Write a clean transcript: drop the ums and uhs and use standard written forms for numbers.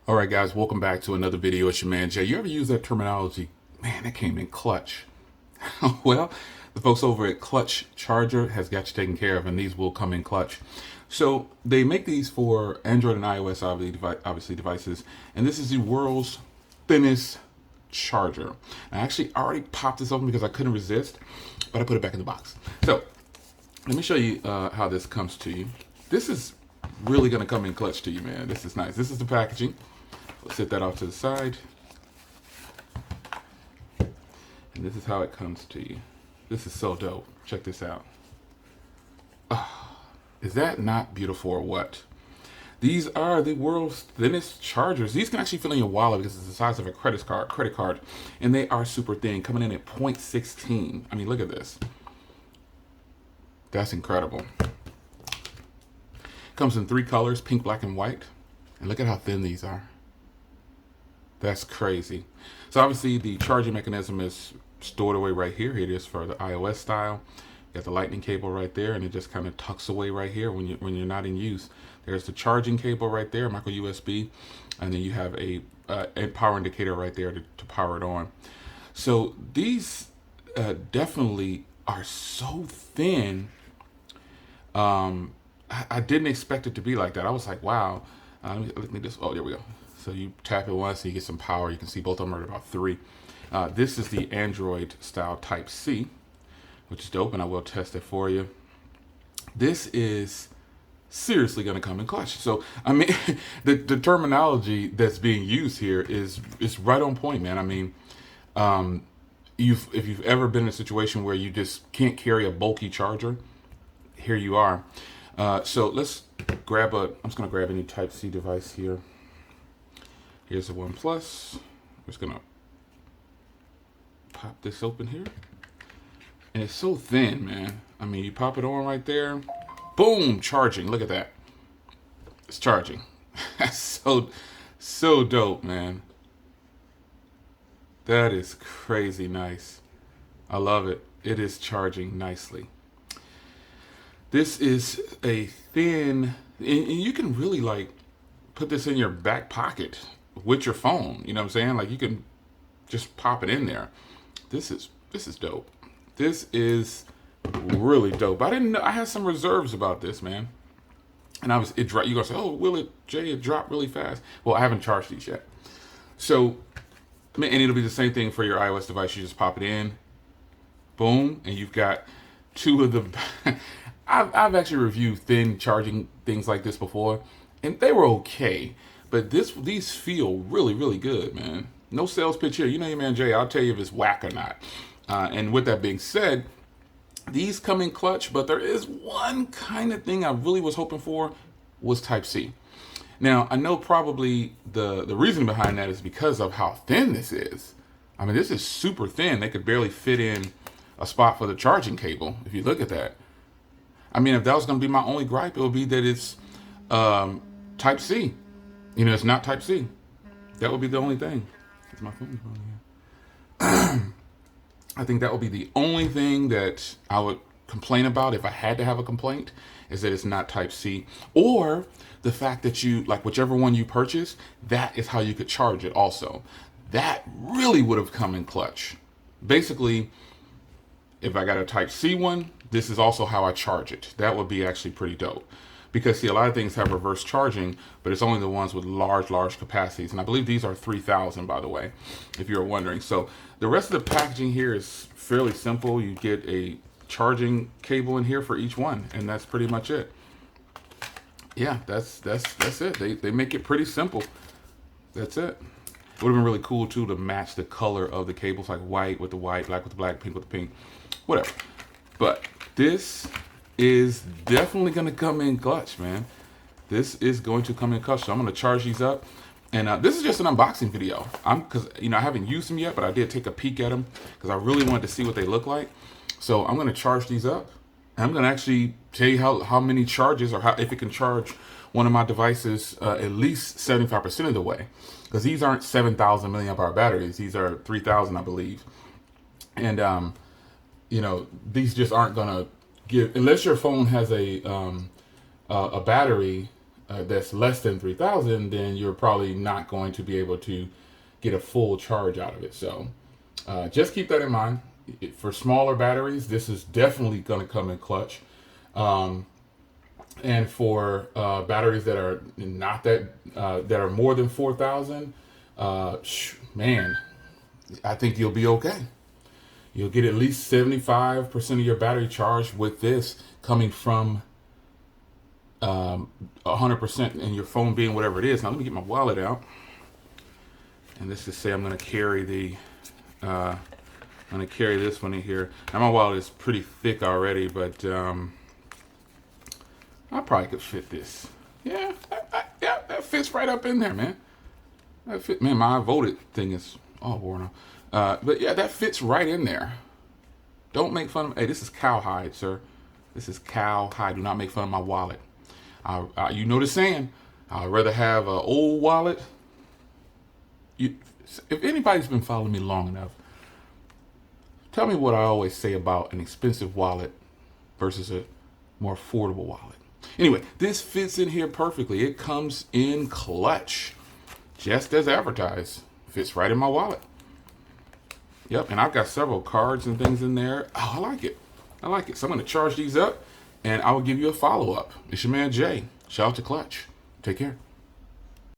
All right, guys, welcome back to another video. It's your man Jay. You ever use that terminology? Man, that came in clutch. Well, the folks over at Clutch Charger has got you taken care of, and these will come in clutch. So they make these for Android and iOS, obviously devices, and this is the world's thinnest charger. I actually already popped this open because I couldn't resist, but I put it back in the box. So let me show you how this comes to you. This is really going to come in clutch to you, man. This is nice. This is the packaging. We'll set that off to the side. And this is how it comes to you. This is so dope. Check this out. Is that not beautiful or what? These are the world's thinnest chargers. These can actually fit in your wallet because it's the size of a credit card, and they are super thin, coming in at 0.16. I mean, look at this. That's incredible. Comes in 3 colors, pink, black, and white. And look at how thin these are. That's crazy. So obviously the charging mechanism is stored away right here. Here it is for the iOS style. You got the lightning cable right there, and it just kind of tucks away right here when you're not in use. There's the charging cable right there, micro USB, and then you have a power indicator right there to power it on. So these definitely are so thin. I didn't expect it to be like that. I was like, wow. Let me just, oh, there we go. So you tap it once, so you get some power. You can see both of them are at about 3. This is the Android style Type C, which is dope, and I will test it for you. This is seriously going to come in clutch. So, I mean, the terminology that's being used here is right on point, man. I mean, if you've ever been in a situation where you just can't carry a bulky charger, here you are. So let's grab I'm just going to grab any Type C device here. Here's the One Plus. I'm just going to pop this open here. And it's so thin, man. I mean, you pop it on right there. Boom, charging. Look at that. It's charging. That's so dope, man. That is crazy nice. I love it. It is charging nicely. This is a thin, and you can really like put this in your back pocket with your phone. You know what I'm saying? Like you can just pop it in there. This is dope. This is really dope. I didn't know, I had some reserves about this, man. And it dropped. You gonna say, oh, Jay, it dropped really fast. Well, I haven't charged these yet. So, and it'll be the same thing for your iOS device. You just pop it in, boom, and you've got 2 of the. I've actually reviewed thin charging things like this before, and they were okay. But these feel really, really good, man. No sales pitch here. You know your man Jay. I'll tell you if it's whack or not. And with that being said, these come in clutch, but there is one kind of thing I really was hoping for was Type C. Now, I know probably the reason behind that is because of how thin this is. I mean, this is super thin. They could barely fit in a spot for the charging cable, if you look at that. I mean, if that was going to be my only gripe, it would be that it's Type C. You know, it's not Type C. That would be the only thing. It's my phone here. I think that would be the only thing that I would complain about if I had to have a complaint, is that it's not Type C. Or the fact that you, like whichever one you purchase, that is how you could charge it also. That really would have come in clutch. Basically, if I got a Type C one, this is also how I charge it. That would be actually pretty dope. Because, see, a lot of things have reverse charging, but it's only the ones with large capacities. And I believe these are 3,000, by the way, if you're wondering. So the rest of the packaging here is fairly simple. You get a charging cable in here for each one, and that's pretty much it. Yeah, that's it. They make it pretty simple. That's it. It would have been really cool, too, to match the color of the cables, like white with the white, black with the black, pink with the pink, whatever. But this is definitely going to come in clutch, man. This is going to come in clutch. So I'm going to charge these up. And this is just an unboxing video. Because, I haven't used them yet, but I did take a peek at them because I really wanted to see what they look like. So I'm going to charge these up. And I'm going to actually tell you how many charges, or if it can charge one of my devices at least 75% of the way. Because these aren't 7,000 milliamp hour batteries. These are 3,000, I believe. And, these just aren't going to give, unless your phone has a battery that's less than 3,000, then you're probably not going to be able to get a full charge out of it. So just keep that in mind. For smaller batteries, this is definitely going to come in clutch. And for batteries that are not that are more than 4,000, man, I think you'll be okay. You'll get at least 75% of your battery charged with this coming from 100% and your phone being whatever it is. Now let me get my wallet out. And let's just say I'm going to carry I'm going to carry this one in here. Now my wallet is pretty thick already, but I probably could fit this. Yeah, that fits right up in there, man. That fit, man, my voted thing is all worn off. But yeah, that fits right in there. Don't make fun of, hey, this is cowhide, sir. This is cowhide. Do not make fun of my wallet. You know the saying, I'd rather have an old wallet. If anybody's been following me long enough, tell me what I always say about an expensive wallet versus a more affordable wallet. Anyway, this fits in here perfectly. It comes in clutch, just as advertised. Fits right in my wallet. Yep, and I've got several cards and things in there. Oh, I like it. I like it. So I'm going to charge these up, and I will give you a follow-up. It's your man, Jay. Shout out to Clutch. Take care.